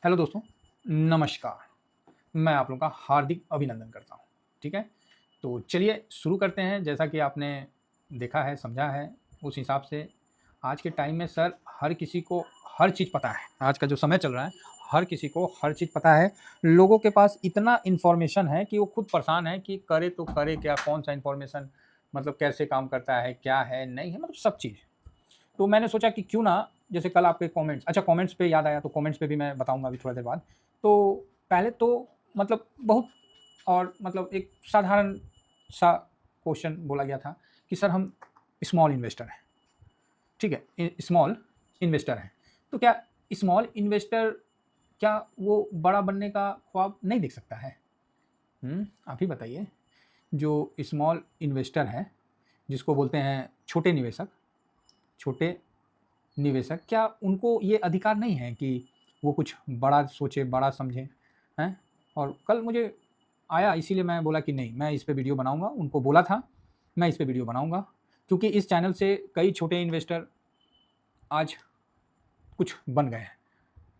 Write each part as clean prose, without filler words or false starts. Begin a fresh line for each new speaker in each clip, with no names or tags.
Hello दोस्तों, नमस्कार। मैं आप लोगों का हार्दिक अभिनंदन करता हूँ, ठीक है? तो चलिए शुरू करते हैं। जैसा कि आपने देखा है, समझा है, उस हिसाब से आज के टाइम में सर हर किसी को हर चीज़ पता है। आज का जो समय चल रहा है, हर किसी को हर चीज़ पता है। लोगों के पास इतना इन्फॉर्मेशन है कि वो खुद परेशान है कि करे तो करे क्या? कौन-सा इन्फॉर्मेशन मतलब कैसे काम करता है, क्या है, नहीं है, मतलब सब चीज़। तो मैंने सोचा कि क्यों ना जैसे कल आपके कमेंट्स अच्छा कमेंट्स पे याद आया तो कमेंट्स पे भी मैं बताऊँगा अभी थोड़ा देर बाद। तो पहले तो मतलब बहुत और मतलब एक साधारण सा क्वेश्चन बोला गया था कि सर हम स्मॉल इन्वेस्टर हैं, ठीक है? स्मॉल इन्वेस्टर हैं। तो क्या स्मॉल इन्वेस्टर क्या वो बड़ा बनने का ख्वाब नहीं देख सकता है? आप ही बताइए। जो स्मॉल इन्वेस्टर है, जिसको बोलते हैं छोटे निवेशक, छोटे निवेशक, क्या उनको ये अधिकार नहीं है कि वो कुछ बड़ा सोचे, बड़ा समझें, हैं? और कल मुझे आया इसीलिए मैं बोला कि नहीं, मैं इस पे वीडियो बनाऊँगा। उनको बोला था, मैं इस पे वीडियो बनाऊँगा क्योंकि इस चैनल से कई छोटे इन्वेस्टर आज कुछ बन गए हैं,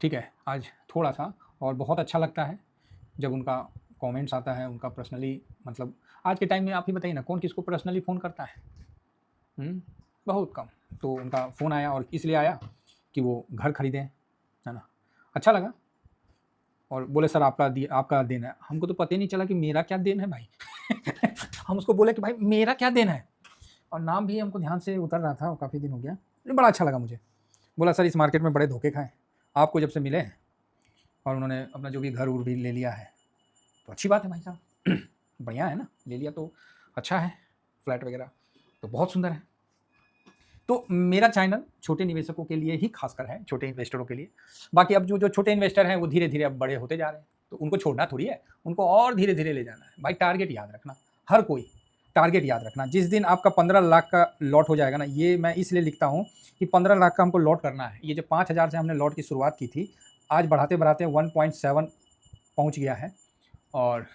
ठीक है? आज थोड़ा-सा और बहुत अच्छा लगता है जब उनका कमेंट्स आता है, उनका पर्सनली मतलब आज के टाइम में आप ही बताइए ना, कौन किसको पर्सनली फ़ोन करता है? हुँ, बहुत कम। तो उनका फ़ोन आया और इसलिए आया कि वो घर खरीदें, है ना? अच्छा लगा और बोले सर आपका देन है। हमको तो पता ही नहीं चला कि मेरा क्या देन है भाई। हम उसको बोले कि भाई मेरा क्या देन है? और नाम भी हमको ध्यान से उतर रहा था और काफ़ी दिन हो गया। लेकिन बड़ा अच्छा लगा मुझे। बोला सर इस मार्केट में बड़े धोखे खाए। आपको जब से मिले हैं और उन्होंने अपना जो भी घर-उर भी ले लिया है, तो अच्छी बात है भाई साहब। बढ़िया है ना? ले लिया तो अच्छा है, फ्लैट वगैरह तो बहुत सुंदर है। तो मेरा चैनल छोटे निवेशकों के लिए ही खासकर है, छोटे इन्वेस्टरों के लिए। बाकी अब जो छोटे इन्वेस्टर हैं वो धीरे-धीरे अब बड़े होते जा रहे हैं, तो उनको छोड़ना थोड़ी है, उनको और धीरे-धीरे ले जाना है। भाई टारगेट याद रखना, हर कोई टारगेट याद रखना। जिस दिन आपका 15 लाख का लॉट हो जाएगा ना, ये मैं इसलिए लिखता हूँ कि 15 लाख का हमको लॉट करना है। ये जो 5,000 से हमने लॉट की शुरुआत की थी, आज बढ़ाते-बढ़ाते 1.7 पहुँच गया है और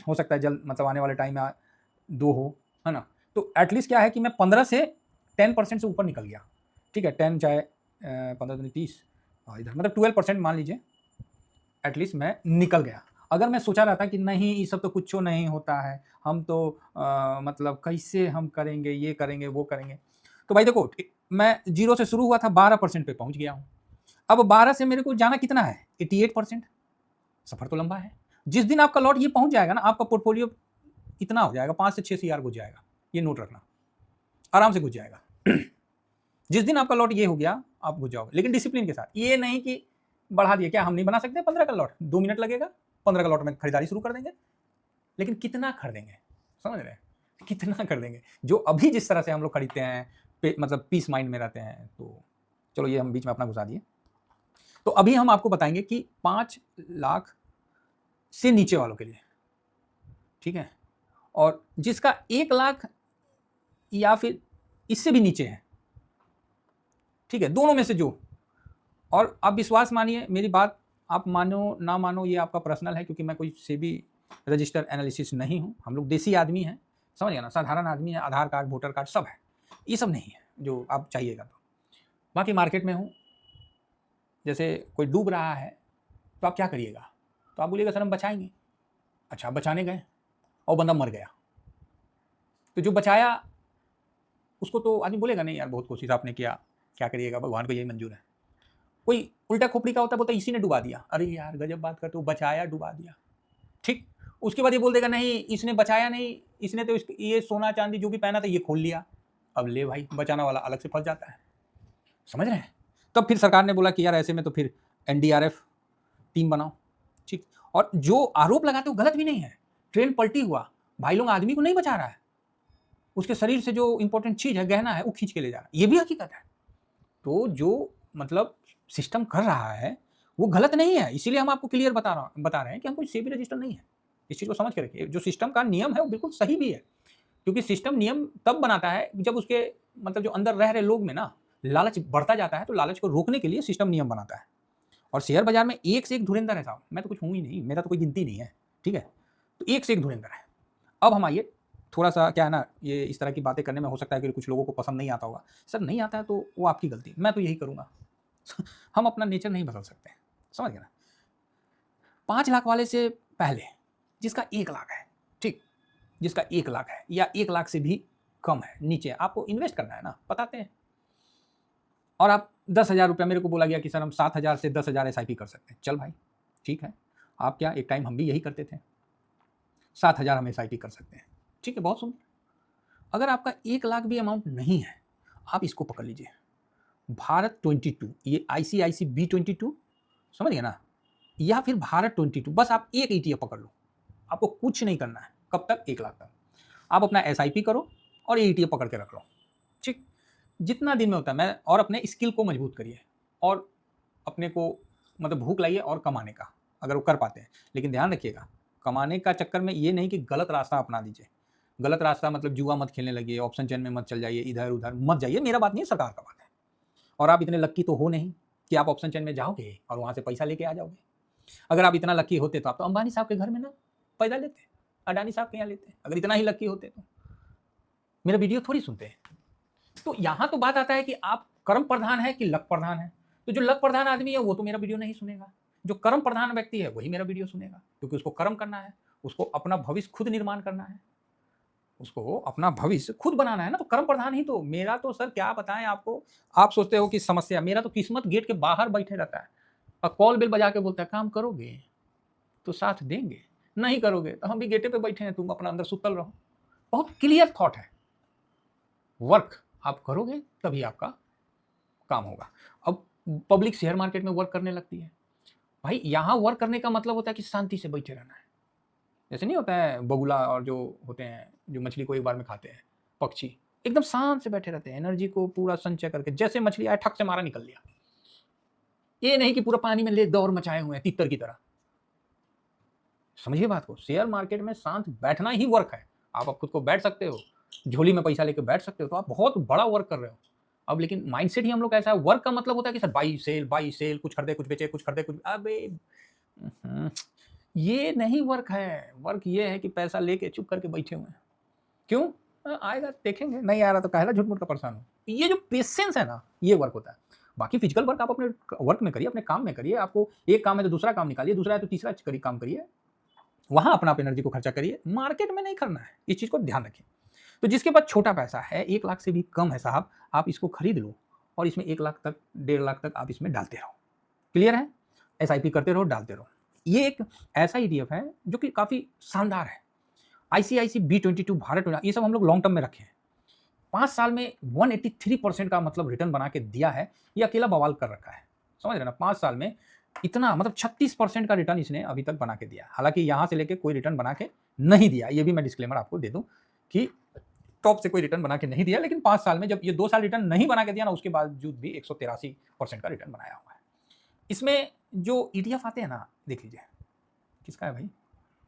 हो सकता है जल्द मतलब आने वाले टाइम में 2 हो, है ना? तो एटलीस्ट क्या है कि मैं 15 से 10% से ऊपर निकल गया। ठीक है, 10 चाहे 15 दूनी 30 इधर मतलब 12% मान लीजिए एटलीस्ट मैं निकल गया। अगर मैं सोचा रहता कि नहीं ये सब तो कुछो नहीं होता है, हम तो मतलब कैसे हम करेंगे, ये करेंगे, वो करेंगे। तो भाई देखो मैं 0 से शुरू हुआ था 12% पे पहुँच गया हूँ। अब 12 से मेरे को जाना कितना है? 88%। सफ़र तो लंबा है। जिस दिन आपका लॉट ये पहुँच जाएगा ना, आपका पोर्टफोलियो इतना हो जाएगा 5 से 6 सीआर घुस जाएगा। ये नोट रखना, आराम से घुस जाएगा। जिस दिन आपका लॉट ये हो गया, आप घुस जाओगे, लेकिन डिसिप्लिन के साथ। ये नहीं कि बढ़ा दिया, क्या हम नहीं बना सकते 15 का लॉट? 2 मिनट लगेगा, 15 का लॉट में खरीदारी शुरू कर देंगे। लेकिन कितना खरीदेंगे? समझ रहे हैं? कितना खरीदेंगे? जो अभी जिस तरह से हम लोग खरीदते हैं, मतलब पीस माइंड में रहते हैं, तो चलो ये हम बीच में अपना घुसा दिए। तो अभी हम आपको बताएँगे कि 5 लाख से नीचे वालों के लिए, ठीक है? और जिसका 1 लाख या फिर इससे भी नीचे है, ठीक है? दोनों में से जो और आप विश्वास मानिए मेरी बात, आप मानो ना मानो ये आपका पर्सनल है क्योंकि मैं कोई सेबी रजिस्टर एनालिसिस नहीं हूँ। हम लोग देसी आदमी हैं, समझ गए ना? साधारण आदमी है, आधार कार्ड, वोटर कार्ड सब है। ये सब नहीं है जो आप चाहिएगा तो। बाकी मार्केट में हूँ, जैसे कोई डूब रहा है, तो आप क्या करिएगा? तो आप बोलिएगा सर हम बचाएँगे। अच्छा आप बचाने गए और बंदा मर गया। तो जो बचाया उसको तो आदमी बोलेगा नहीं यार बहुत कोशिश आपने किया, क्या करिएगा भगवान को यही मंज़ूर है। कोई उल्टा खोपड़ी का होता है, बोलता है इसी ने डुबा दिया। अरे यार गजब बात करते हो, बचाया डुबा दिया। ठीक? उसके बाद ये बोल देगा नहीं इसने बचाया नहीं, इसने तो ये सोना चांदी जो भी पहना था ये खोल लिया। अब ले भाई बचाना वाला अलग से फंस जाता है। समझ रहे हैं? तब फिर सरकार ने बोला कि यार ऐसे में तो फिर एनडीआरएफ टीम बनाओ। ठीक? और जो आरोप लगाते हो गलत भी नहीं है। ट्रेन पलटी हुआ, भाई लोग आदमी को नहीं बचा रहा है। उसके शरीर से जो इंपॉर्टेंट चीज़ है, गहना है, वो खींच के ले जा रहा है। ये भी हकीकत है। तो जो मतलब सिस्टम कर रहा है, वो गलत नहीं है। इसीलिए हम आपको क्लियर बता रहे हैं कि हम कोई सेबी रजिस्टर नहीं है। इस चीज़ को समझ के रखिए। जो सिस्टम का नियम है, वो बिल्कुल सही भी है। क्योंकि सिस्टम नियम तब बनाता है जब उसके मतलब जो अंदर रह रहे लोग में ना लालच बढ़ता जाता है, तो लालच को रोकने के लिए सिस्टम नियम बनाता है। और शेयर बाज़ार में एक से एक धुरंधर है साहब। मैं तो कुछ हूँ ही नहीं, मेरा तो कोई गिनती नहीं है। ठीक है? तो एक से एक धुरंधर है। अब हम आइए थोड़ा-सा क्या है ना, ये इस तरह की बातें करने में हो सकता है कि कुछ लोगों को पसंद नहीं आता होगा। सर नहीं आता है तो वो आपकी गलती। मैं तो यही करूँगा। हम अपना नेचर नहीं बदल सकते, समझ गए ना? 5 लाख वाले से पहले जिसका 1 लाख है, ठीक, जिसका 1 लाख है या 1 लाख से भी कम है, नीचे आपको इन्वेस्ट करना है ना, बताते हैं। और आप 10,000 रुपया, मेरे को बोला गया कि सर हम 7,000 से 10,000 SIP कर सकते हैं। चल भाई ठीक है, आप क्या, एक टाइम हम भी यही करते थे, 7,000 हम SIP कर सकते हैं, ठीक है, बहुत सुंदर। अगर आपका 1 लाख भी अमाउंट नहीं है, आप इसको पकड़ लीजिए, भारत 22, ये ICICI B22, समझ गए ना, या फिर भारत 22, बस आप एक ETF पकड़ लो, आपको कुछ नहीं करना है। कब तक? 1 लाख तक। आप अपना SIP करो और ये ETF पकड़ के रख लो, ठीक, जितना दिन में होता है। मैं और अपने स्किल को मजबूत करिए और अपने को मतलब भूख लाइए और कमाने का, अगर वो कर पाते हैं। लेकिन ध्यान रखिएगा, कमाने का चक्कर में ये नहीं कि गलत रास्ता अपना दीजिए। गलत रास्ता मतलब जुआ मत खेलने लगिए, ऑप्शन चेन में मत चल जाइए, इधर उधर मत जाइए, मेरा बात नहीं है, सरकार का बात है। और आप इतने लक्की तो हो नहीं कि आप ऑप्शन चेन में जाओगे और वहाँ से पैसा लेके आ जाओगे। अगर आप इतना लक्की होते तो आप तो अंबानी साहब के घर में ना पैदा लेते, अडानी साहब के यहाँ लेते। अगर इतना ही लक्की होते तो मेरा वीडियो थोड़ी सुनते हैं। तो यहाँ तो बात आता है कि आप कर्म प्रधान है कि लक प्रधान है। तो जो लक प्रधान आदमी है वो तो मेरा वीडियो नहीं सुनेगा, जो कर्म प्रधान व्यक्ति है वही मेरा वीडियो सुनेगा, क्योंकि उसको कर्म करना है, उसको अपना भविष्य खुद निर्माण करना है, उसको अपना भविष्य खुद बनाना है ना। तो कर्म प्रधान ही तो, मेरा तो सर क्या बताएं आपको। आप सोचते हो कि समस्या, मेरा तो किस्मत गेट के बाहर बैठे रहता है और कॉल बिल बजा के बोलता है काम करोगे तो साथ देंगे, नहीं करोगे तो हम भी गेटे पे बैठे हैं, तुम अपना अंदर सुतल रहो। बहुत क्लियर थॉट है। वर्क आप करोगे तभी आपका काम होगा। अब पब्लिक शेयर मार्केट में वर्क करने लगती है, भाई यहाँ वर्क करने का मतलब होता है कि शांति से बैठे रहना है। जैसे नहीं होता है बगुला और जो होते हैं जो मछली को एक बार में खाते हैं, पक्षी एकदम शांत से बैठे रहते हैं, एनर्जी को पूरा संचय करके, जैसे मछली आए ठक से मारा निकल लिया। ये नहीं कि पूरा पानी में ले दौड़ मचाए हुए हैं तितर की तरह। समझिए बात को, शेयर मार्केट में शांत बैठना ही वर्क है। आप खुद को बैठ सकते हो, झोली में पैसा लेके बैठ सकते हो, तो आप बहुत बड़ा वर्क कर रहे हो। अब लेकिन माइंडसेट ही हम लोग ऐसा है, वर्क का मतलब होता है कि सर बाई सेल, कुछ खरीदे कुछ बेचे, कुछ खरीदे कुछ, अबे ये नहीं वर्क है। वर्क ये है कि पैसा लेके चुप करके बैठे हुए हैं। क्यों? आएगा देखेंगे, नहीं आ रहा तो काहेला झूठ मूठ का परेशान हो। ये जो पेशेंस है ना, ये वर्क होता है। बाकी फिजिकल वर्क आप अपने वर्क में करिए, अपने काम में करिए। आपको एक काम है तो दूसरा काम निकालिए, दूसरा है तो तीसरा काम करिए, वहां अपना आप एनर्जी को खर्चा करिए। मार्केट में नहीं करना है, इस चीज को ध्यान रखिए। तो जिसके पास छोटा पैसा है, 1 लाख से भी कम है साहब, आप इसको खरीद लो और इसमें 1 लाख तक 1.5 लाख तक आप इसमें डालते रहो। क्लियर है? SIP करते रहो, डालते रहो। ये एक ऐसा ETF है जो कि काफी शानदार है। ICICI B22, भारत, ये सब हम लोग लॉन्ग टर्म में रखे हैं। 5 साल में 183% का मतलब रिटर्न बना के दिया है। ये अकेला बवाल कर रखा है, समझ रहे ना। 5 साल में इतना मतलब 36% का रिटर्न इसने अभी तक बना के दिया। हालांकि यहां से लेके कोई रिटर्न बना के नहीं दिया, ये भी मैं डिस्क्लेमर आपको दे दूं कि टॉप से कोई रिटर्न बना के नहीं दिया। लेकिन 5 साल में जब ये 2 साल रिटर्न नहीं बना के दिया ना, उसके बावजूद भी 183% का रिटर्न बनाया हुआ है। इसमें जो ETF आते हैं ना, देख लीजिए किसका है भाई,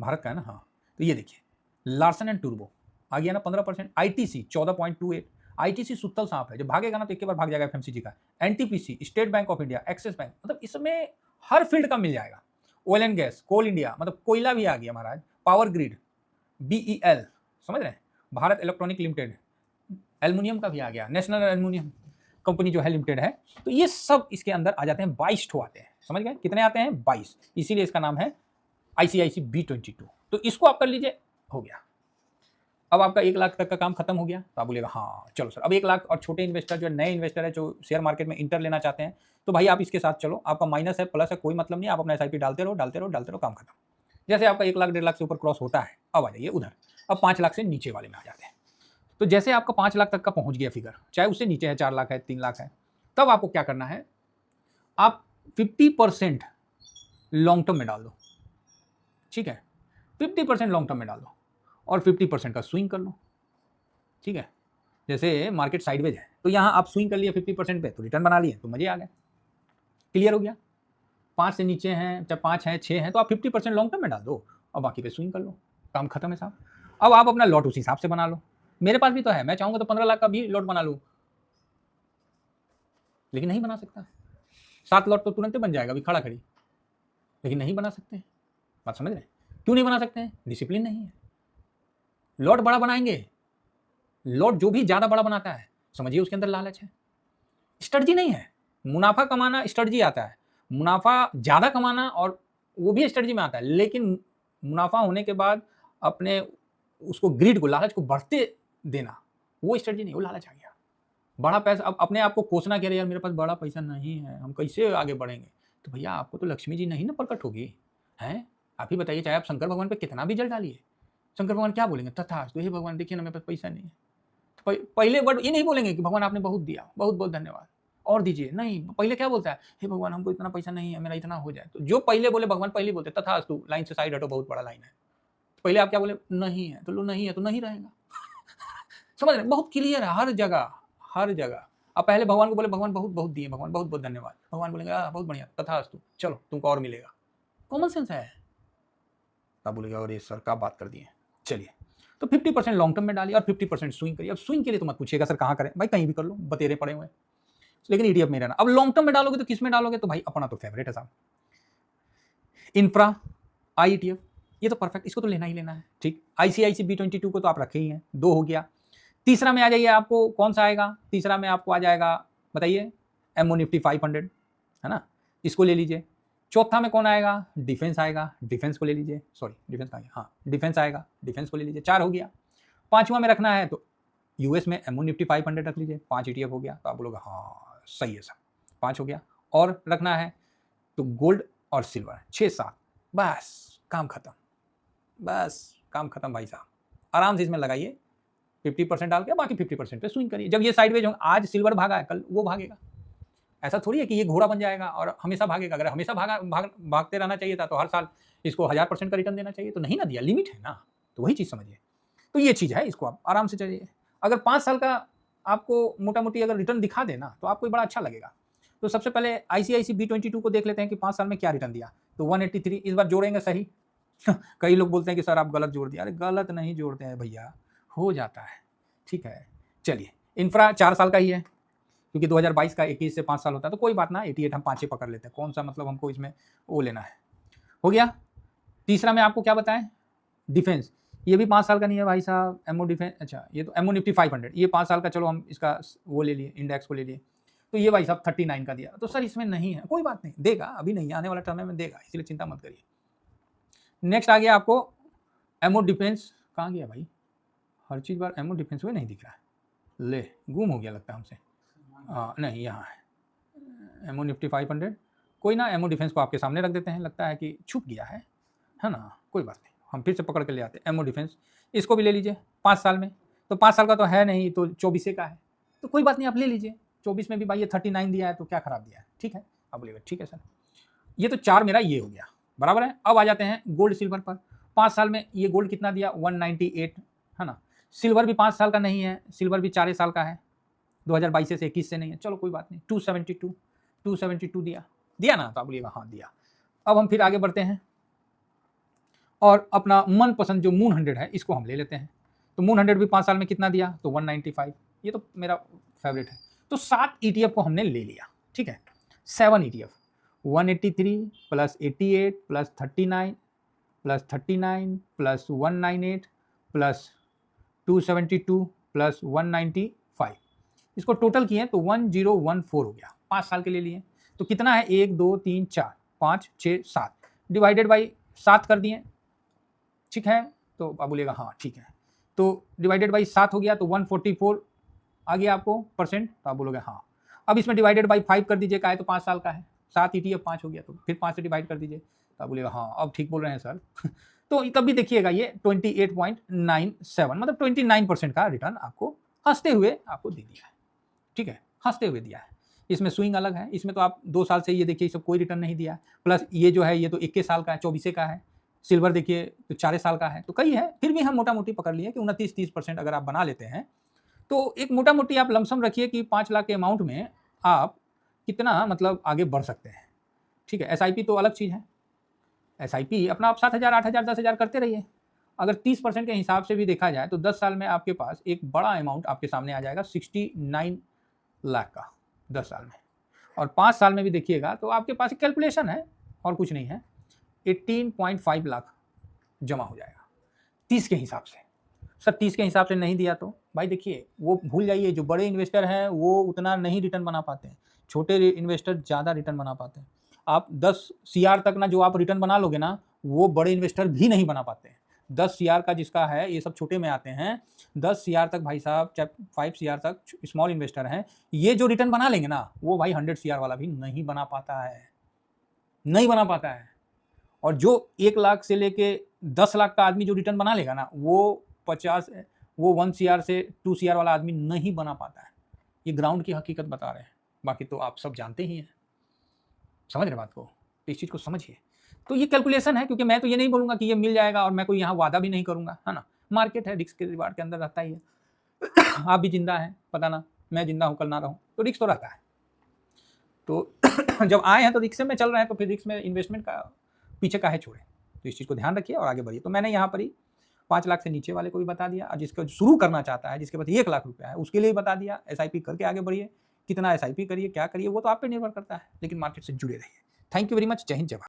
भारत का है ना। हाँ, तो ये देखिए लार्सन एंड टूर्बो आ गया ना 15%, ITC 14.28, ITC सुत्तल सांप है, जब भागेगा ना तो एक बार भाग जाएगा FMCG का। NTPC, State Bank of India, Axis Bank, मतलब इसमें हर फील्ड का मिल जाएगा। Oil and gas, Coal India, मतलब कोयला भी आ गया महाराज, पावर ग्रिड, BEL, समझ रहे हैं, भारत इलेक्ट्रॉनिक लिमिटेड, एल्युमिनियम का भी आ गया, नेशनल एल्युमिनियम कंपनी जो है लिमिटेड है। तो ये सब इसके अंदर आ जाते हैं। 22 ठो आते हैं, समझ गए कितने आते हैं? 22, इसीलिए इसका नाम है ICICI B22। तो इसको आप कर लीजिए, हो गया। अब आपका 1 लाख तक का काम खत्म हो गया। तो आप बोलेगा हाँ चलो सर, अब 1 लाख और छोटे इन्वेस्टर जो नए इन्वेस्टर है जो शेयर मार्केट में इंटर लेना चाहते हैं, तो भाई आप इसके साथ चलो। आपका माइनस है प्लस है कोई मतलब नहीं, आप अपना SIP डालते रहो डालते रहो डालते रहो, काम खत्म। जैसे आपका 1 लाख 1.5 लाख से ऊपर क्रॉस होता है, अब आ जाइए उधर। अब 5 लाख से नीचे वाले में आ जाते हैं। तो जैसे आपका 5 लाख तक का पहुंच गया फिगर, चाहे उससे नीचे है, 4 लाख है, 3 लाख है, तब आपको क्या करना है, आप 50% लॉन्ग टर्म में डाल दो। ठीक है, 50% लॉन्ग टर्म में डाल दो और 50% का स्विंग कर लो। ठीक है, जैसे मार्केट साइडवेज है तो यहाँ आप स्विंग कर लिए 50% पे, तो रिटर्न बना लिए, तो मजे आ गए। क्लियर हो गया? 5 से नीचे हैं, चाहे 5 है 6 है, तो आप 50% लॉन्ग टर्म में डाल दो और बाकी पे स्विंग कर लो, काम खत्म है साहब। अब आप अपना लॉट उस हिसाब से बना लो। मेरे पास भी तो है, मैं चाहूंगा तो 15 लाख का भी लॉट बना लूँ, लेकिन नहीं बना सकता। 7 लॉट तो तुरंत बन जाएगा अभी खड़ा खड़ी, लेकिन नहीं बना सकते। बात समझ रहे हैं? क्यों नहीं बना सकते हैं? डिसिप्लिन नहीं है। लॉट बड़ा बनाएंगे, लॉट जो भी ज्यादा बड़ा बनाता है समझिए उसके अंदर लालच है, स्ट्रेटजी नहीं है। मुनाफा कमाना स्ट्रेटजी आता है, मुनाफा ज्यादा कमाना और वो भी स्ट्रेटजी में आता है, लेकिन मुनाफा होने के बाद अपने उसको ग्रिड को, लालच को बढ़ते देना, वो स्ट्रेटजी नहीं, वो लालच आ गया। बड़ा पैसा, अब अपने आप को कोसना कि अरे यार मेरे पास बड़ा पैसा नहीं है, हम कैसे आगे बढ़ेंगे। तो भैया आपको तो लक्ष्मी जी नहीं ना प्रकट होगी, हैं? आप ही बताइए, चाहे आप शंकर भगवान पे कितना भी जल डालिए, शंकर भगवान क्या बोलेंगे? तथास्तु, हे भगवान देखिए ना मेरे पास पैसा नहीं है। तो पहले वर्ड ये नहीं बोलेंगे कि भगवान आपने बहुत दिया, बहुत बहुत धन्यवाद, और दीजिए, नहीं। पहले क्या बोलता है? हे भगवान हमको इतना पैसा नहीं है, मेरा इतना हो जाए। तो जो पहले बोले भगवान पहले बोलते तथास्तु, लाइन से साइड हटो, बहुत बड़ा लाइन है। तो पहले आप क्या बोले? नहीं है, तो लो नहीं है तो नहीं रहेगा। समझ रहे? बहुत क्लियर है, हर जगह, हर जगह। अब पहले भगवान को बोले भगवान बहुत बहुत दिए, भगवान बहुत बहुत धन्यवाद, भगवान बोलेंगे बहुत बढ़िया, तथास्तु, चलो तुमको और मिलेगा। कॉमन सेंस है। तब बोलेगा और ये सर क्या बात कर दिए। चलिए, तो 50% लॉन्ग टर्म में डालिए और 50% स्विंग करिए। अब स्विंग के लिए तो मत पूछिएगा सर कहाँ करें, भाई कहीं भी कर लो, बतेरे पड़े हुए हैं, लेकिन ईटीएफ में रहना। अब लॉन्ग टर्म में डालोगे तो किस में डालोगे? तो भाई अपना तो फेवरेट है साहब, इंफ्रा आई ETF, ये तो परफेक्ट, इसको तो लेना ही लेना है। ठीक, ICICI B22 को तो आप रखे ही हैं, 2 हो गया। तीसरा में आ जाइए, आपको कौन सा आएगा? तीसरा में आपको आ जाएगा, बताइए, MO Nifty 500, है ना, इसको ले लीजिए। चौथा में कौन आएगा? डिफेंस आएगा, डिफेंस को ले लीजिए। सॉरी, डिफेंस का, हाँ डिफेंस आएगा, डिफेंस को ले लीजिए। 4 हो गया। पांचवा में रखना है तो US में MO Nifty 500 रख लीजिए, 5 ETF हो गया। तो आप बोलोगे हाँ सही है सर, 5 हो गया। और रखना है तो गोल्ड और सिल्वर, 6-7, बस काम खत्म, बस काम खत्म भाई साहब। आराम से इसमें लगाइए, 50% डाल के बाकी 50% पे स्विंग करिए। जब ये साइडवेज होंगे, आज सिल्वर भागा है, कल वो भागेगा। ऐसा थोड़ी है कि ये घोड़ा बन जाएगा और हमेशा भागेगा। अगर हमेशा भागते रहना चाहिए था तो हर साल इसको 1000% का रिटर्न देना चाहिए, तो नहीं ना दिया, लिमिट है ना। तो वही चीज़ समझिए। तो ये चीज़ है, इसको आप आराम से चलिए। अगर 5 साल का आपको मोटा मोटी अगर रिटर्न दिखा देना तो आपको बड़ा अच्छा लगेगा। तो सबसे पहले ICICI B22 को देख लेते हैं कि 5 साल में क्या रिटर्न दिया। तो 183, इस बार जोड़ेंगे सही। कई लोग बोलते हैं कि सर आप गलत जोड़ दिया। अरे गलत नहीं जोड़ते हैं भैया, हो जाता है, ठीक है। चलिए, इंफ्रा 4 साल का ही है, क्योंकि 2022 का 21 से 5 साल होता है, तो कोई बात ना, 88 हम 5 पकड़ लेते हैं। कौन सा मतलब हमको इसमें वो लेना है, हो गया। तीसरा में आपको क्या बताएं? डिफेंस, ये भी 5 साल का नहीं है भाई साहब, MO डिफेंस, अच्छा ये तो MO Nifty 500, ये 5 साल का, चलो हम इसका वो ले लिए, इंडेक्स को ले लिए। तो ये भाई साहब 39 का दिया। तो सर इसमें नहीं है, कोई बात नहीं, देगा, अभी नहीं, आने वाला टर्म में देगा, इसलिए चिंता मत करिए। नेक्स्ट आ गया आपको MO डिफेंस, कहाँ गया भाई? हर चीज़ बार MO डिफेंस हुए नहीं दिख रहा है, ले गुम हो गया लगता है हमसे। नहीं, यहाँ है MO Nifty 500। कोई ना, MO डिफेंस को आपके सामने रख देते हैं, लगता है कि छुप गया है ना, कोई बात नहीं, हम फिर से पकड़ के ले आते हैं। MO डिफेंस, इसको भी ले लीजिए 5 साल में। तो 5 साल का तो है नहीं, तो 24 का है, तो कोई बात नहीं, आप ले लीजिए। 24 में भी भाई ये 39 दिया है, तो क्या खराब दिया है, ठीक है। अब बोलिएगा ठीक है सर। ये तो 4 मेरा ये हो गया, बराबर है। अब आ जाते हैं गोल्ड सिल्वर पर। 5 साल में ये गोल्ड कितना दिया? 198, है ना। सिल्वर भी 5 साल का नहीं है, सिल्वर भी 4 साल का है, 2022 से 21 से नहीं है, चलो कोई बात नहीं। 272 दिया ना, तो आप बोलिएगा हाँ दिया। अब हम फिर आगे बढ़ते हैं और अपना मनपसंद जो मून 100 है, इसको हम ले लेते हैं। तो मून 100 भी 5 साल में कितना दिया? तो 195, ये तो मेरा फेवरेट है। तो 7 ETF को हमने ले लिया, ठीक है। 7 ETF, 183 plus 88 plus 39 plus 39 plus 198 plus 272 plus 195, इसको टोटल किए तो 1014 हो गया। 5 साल के लिए लिए तो कितना है? 1 2 3 4 5 6 7 डिवाइडेड बाई 7 कर दिए, ठीक है। तो आप बोलिएगा हाँ ठीक है। तो डिवाइडेड बाई 7 हो गया, तो 144 आ गया आपको परसेंट, तो आप बोलोगे हाँ। अब इसमें डिवाइडेड बाई 5 कर दीजिए, का है तो 5 साल का है, 7 ETF 5 हो गया, तो फिर 5 से डिवाइड कर दीजिए, तो आप बोलिएगा हाँ अब ठीक बोल रहे हैं सर। तो तब भी देखिएगा ये 28.97, मतलब 29% का रिटर्न आपको हंसते हुए आपको दे दिया है, ठीक है, हंसते हुए दिया है। इसमें स्विंग अलग है, इसमें तो आप 2 साल से ये देखिए सब कोई रिटर्न नहीं दिया, प्लस ये जो है ये तो 21 साल का है, 24 का है। सिल्वर देखिए तो 4 साल का है, तो कई है, फिर भी हम मोटा मोटी पकड़ लिए कि 29-30% अगर आप बना लेते हैं, तो एक मोटा मोटी आप लमसम रखिए कि 5 लाख के अमाउंट में आप कितना मतलब आगे बढ़ सकते हैं, ठीक है। SIP तो अलग चीज़ है, SIP अपना आप 7,000 8,000 10,000 करते रहिए। अगर 30% के हिसाब से भी देखा जाए तो 10 साल में आपके पास एक बड़ा अमाउंट आपके सामने आ जाएगा, 69 लाख का 10 साल में। और 5 साल में भी देखिएगा तो आपके पास एक कैलकुलेशन है और कुछ नहीं है, 18.5 लाख जमा हो जाएगा 30 के हिसाब से। सर 30 के हिसाब से नहीं दिया तो भाई देखिए वो भूल जाइए, जो बड़े इन्वेस्टर हैं वो उतना नहीं रिटर्न बना पाते हैं, छोटे इन्वेस्टर ज़्यादा रिटर्न बना पाते हैं। आप 10 सीआर तक ना जो आप रिटर्न बना लोगे ना, वो बड़े इन्वेस्टर भी नहीं बना पाते हैं। 10 सीआर का जिसका है, ये सब छोटे में आते हैं, 10 सीआर तक भाई साहब, चाहे 5 सीआर तक स्मॉल इन्वेस्टर हैं, ये जो रिटर्न बना लेंगे ना, वो भाई 100 सीआर वाला भी नहीं बना पाता है, नहीं बना पाता है। और जो 1 लाख से लेके 10 लाख का आदमी जो रिटर्न बना लेगा ना, वो 1 सीआर से 2 सीआर वाला आदमी नहीं बना पाता है। ये ग्राउंड की हकीकत बता रहे हैं, बाकी तो आप सब जानते ही हैं। समझ रहे बात को? इस चीज़ को समझिए। तो ये कैलकुलेशन है, क्योंकि मैं तो ये नहीं बोलूँगा कि ये मिल जाएगा, और मैं कोई यहाँ वादा भी नहीं करूँगा, है ना? मार्केट है, रिस्क के रिवार्ड के अंदर रहता ही है। आप भी जिंदा हैं, पता ना, मैं जिंदा हूँ कल ना रहूँ, तो रिस्क तो रहता है। तो जब आए हैं तो रिस्क में चल रहे हैं, तो फिर रिस्क में इन्वेस्टमेंट का पीछे काहे छोड़े? तो इस चीज़ को ध्यान रखिए और आगे बढ़िए। तो मैंने यहाँ पर ही 5 लाख से नीचे वाले को भी बता दिया, और जिसको शुरू करना चाहता है, जिसके पास 1 लाख रुपया है, उसके लिए बता दिया। SIP करके आगे बढ़िए। कितना SIP करिए, क्या करिए, वो तो आप पे निर्भर करता है, लेकिन मार्केट से जुड़े रहिए। Thank you very much. जय हिंद, जय भारत।